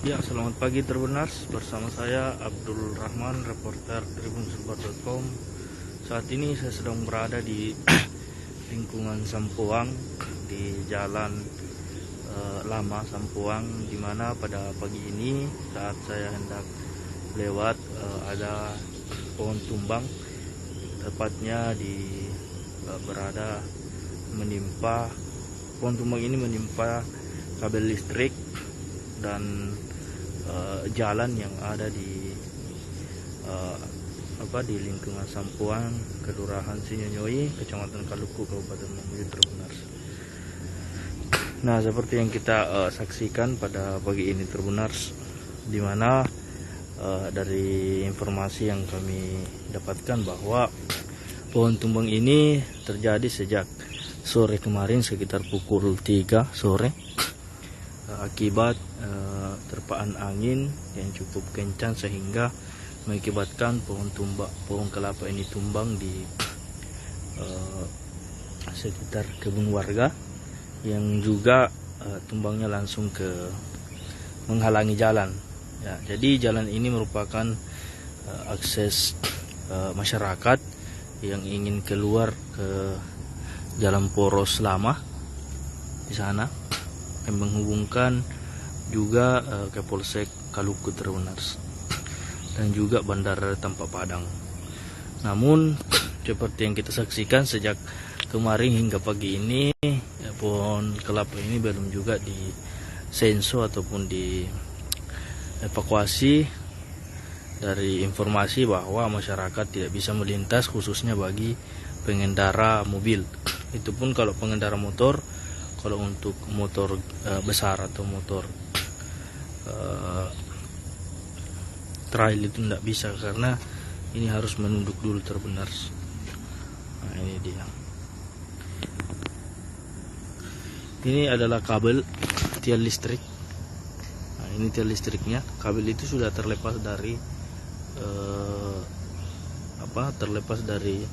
Ya, selamat pagi Tribuners. Bersama saya Abdul Rahman, reporter tribunsulbar.com. Saat ini saya sedang berada di lingkungan Sampuang, di jalan lama Sampuang, di mana pada pagi ini saat saya hendak lewat ada pohon tumbang, tepatnya di berada menimpa pohon tumbang ini menimpa kabel listrik dan jalan yang ada di di lingkungan Sampuang, Kelurahan Sinyonyoi, Kecamatan Kaluku, Kabupaten Mamuju, Tribuners. Nah, seperti yang kita saksikan pada pagi ini Tribuners, di mana dari informasi yang kami dapatkan bahwa pohon tumbang ini terjadi sejak sore kemarin sekitar pukul 3 sore akibat terpaan angin yang cukup kencang sehingga mengakibatkan pohon kelapa ini tumbang di sekitar kebun warga, yang juga tumbangnya langsung menghalangi jalan. Ya, jadi jalan ini merupakan akses masyarakat yang ingin keluar ke Jalan Poros Lama di sana, yang menghubungkan juga ke Polsek Kaluku Tribuners dan juga Bandara Tampak Padang. Namun seperti yang kita saksikan sejak kemarin hingga pagi ini, pohon kelapa ini belum juga disenso ataupun dievakuasi. Dari informasi bahwa masyarakat tidak bisa melintas, khususnya bagi pengendara mobil. Itu pun kalau pengendara motor. Kalau untuk motor besar atau motor trail itu tidak bisa, karena ini harus menunduk dulu Tribuners. Nah, ini dia. Ini adalah kabel tiang listrik. Nah, ini tiang listriknya. Kabel itu sudah terlepas dari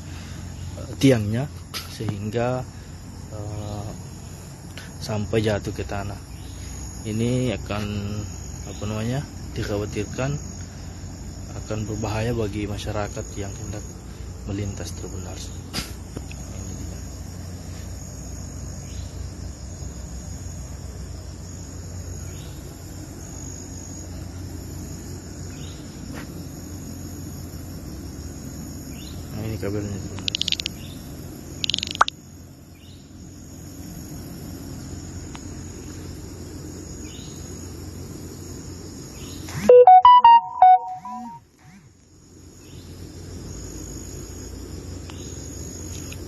tiangnya, sehingga sampai jatuh ke tanah. Ini akan dikhawatirkan akan berbahaya bagi masyarakat yang hendak melintas Tribuners. Nah, ini kabelnya Tribuners.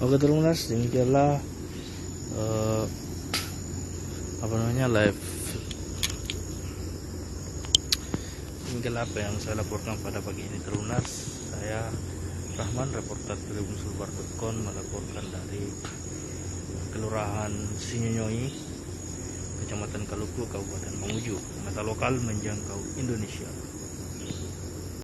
Oke Tribuners, demikianlah live. Demikianlah apa yang saya laporkan pada pagi ini Tribuners. Saya Rahman, reporter tribunsulbar.com, melaporkan dari Kelurahan Sinyonyoi, Kecamatan Kaluku, Kabupaten Mamuju. Mata lokal menjangkau Indonesia.